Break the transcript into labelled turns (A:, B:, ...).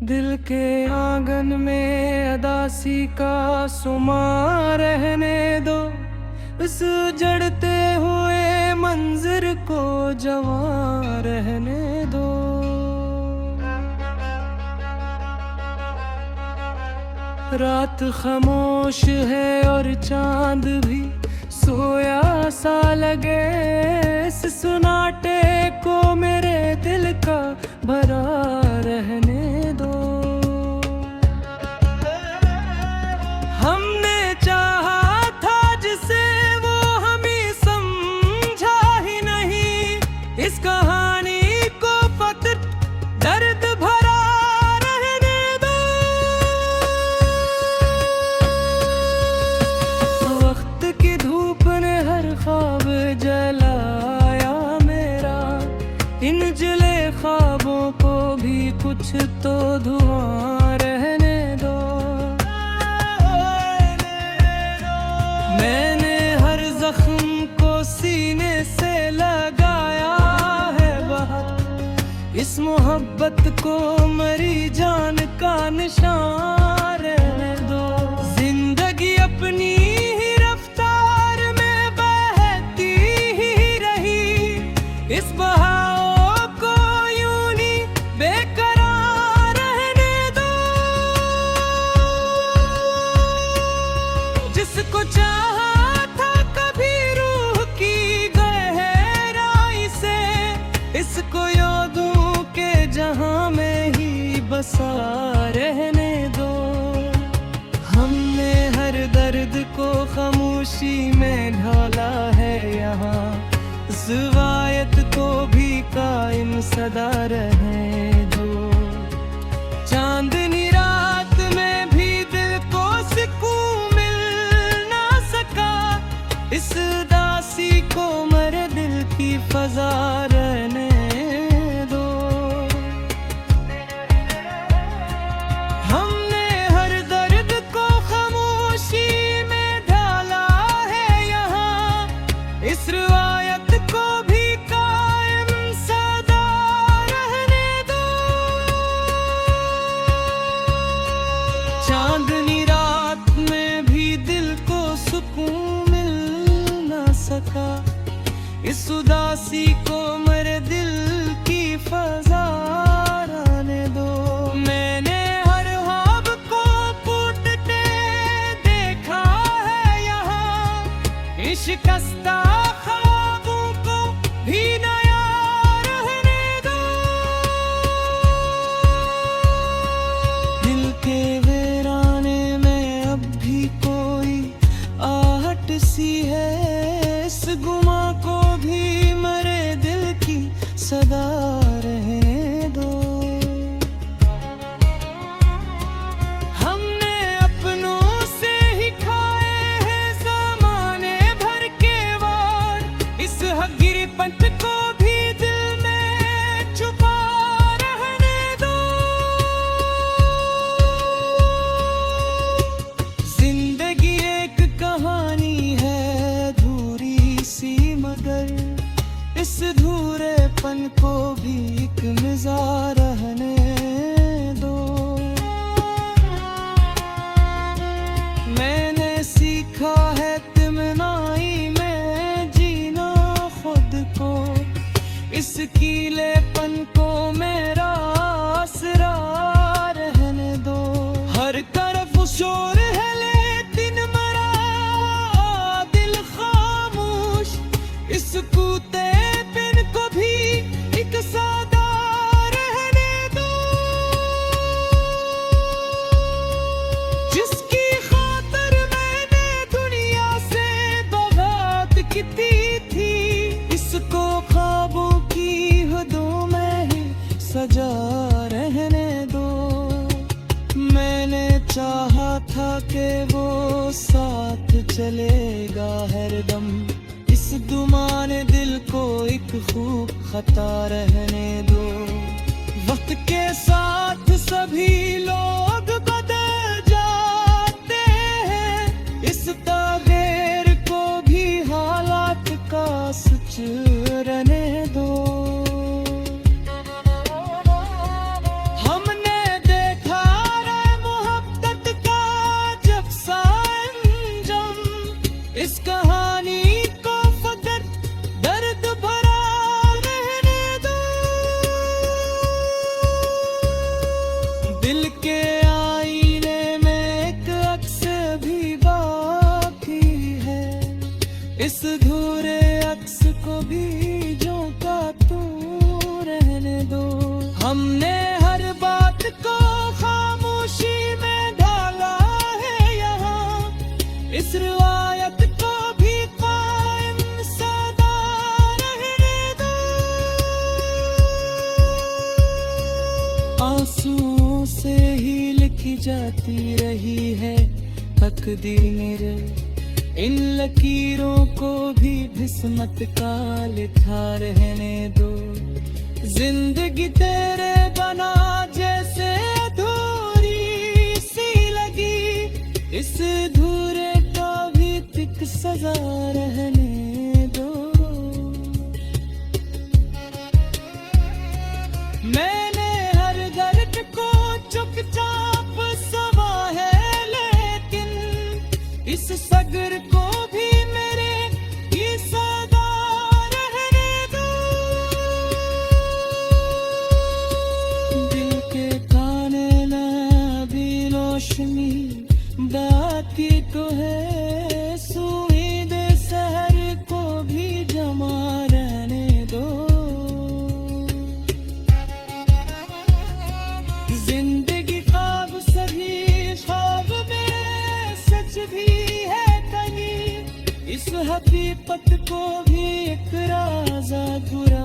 A: दिल के आंगन में अदासी का सुमा रहने दो, इस जड़ते हुए मंजर को जवां रहने दो। रात खामोश है और चांद भी सोया सा लगे, इस सुनाटे को मेरे दिल का भरा रहने दो। हमने चाहा था जिसे वो हमें समझा ही नहीं, इस कहानी को फकत दर्द भरा रहने दो। वक्त की धूप ने हर ख्वाब जलाया मेरा, इन जले ख्वाबों को भी कुछ तो धुआं रहने दो। मैंने हर जख्म को सीने से लगाया है बहुत, इस मोहब्बत को मरी जान का निशान रहने दो। जिंदगी अपनी ही रफ्तार में बहती ही रही, इस बहाव को यूं ही बेकरार रहने दो। जिसको चाहा था कभी रूह की गहराई से, इसको यादों के जहां में ही बसा रहने दो। हमने हर दर्द को खामोशी में ढाला है यहाँ, ज़वायत को भी कायम सदा रहने दो। चांदनी रात में भी दिल को सुकून मिल ना सका, इस दासी को मरे दिल की फजा रहने दो। हमने हर दर्द को खामोशी में ढाला है यहाँ, इस रिवायत को भी कायम सदा रहने दो। चांदनी रात में भी दिल को सुकून मिल ना सका, इस उदासी को मेरे दिल की फजा रहने दो। मैंने हर ख्वाब को टूटते देखा है यहाँ, शिकस्ता ख्वाबों को भी नया रहने दो। दिल के वीराने में अब भी कोई आहट सी है, इस गुमा को भी मरे दिल की सदा रहने दो। हमने अपनों से ही खाए हैं ज़माने भर के वार, इस हकीकत को भी दिल में छुपा रहने दो। जिंदगी एक कहानी है अधूरी सी, मगर इस धूरेपन को भी एक मिज़ा रहने दो। मैंने सीखा है तिमनाई में जीना खुद को, इस कीलेपन को मेरा आसरा रहने दो। हर तरफ शोर है लेकिन मरा दिल खामोश, इस कूते पिन को भी एक सादा रहने दो। जिसकी खातर मैंने दुनिया से बगावत की थी, इसको ख्वाबों की हदों में ही सजा रहने दो। मैंने चाहा था कि वो साथ चलेगा हरदम, इस दुमाने दिल को एक खूब खता रहने दो। वक्त के साथ सभी लोग बदल जाते हैं, इस तागेर को भी हालात का सच रहने दो। हमने इस कहानी को फकत दर्द भरा रहने दो। दिल के आईने में एक अक्स भी बाकी है, इस धूरे अक्स को भी झोंका तू रहने दो। हमने हर बात को खामोशी में ढाला है यहाँ, इस रिवायत को भी कायम सदा रहने दो। आंसुओं से ही लिखी जाती रही है तकदीर, इन लकीरों को भी किस्मत का लिखा रहने दो। जिंदगी तेरे बना जैसे अधूरी सी लगी, इस धूरे का भी तिक सजा रहने दो। मैंने हर दर्द को चुपचाप समा है, लेकिन इस सगर को भी मेरे ही सदा रहने दो। दिल के काने में भी रोशनी बाकी तो है, सुईद शहर को भी जमा रहने दो। जिंदगी ख्वाब सभी ख्वाब में सच भी है कहीं, इस हकीकत को भी एक राज अधूरा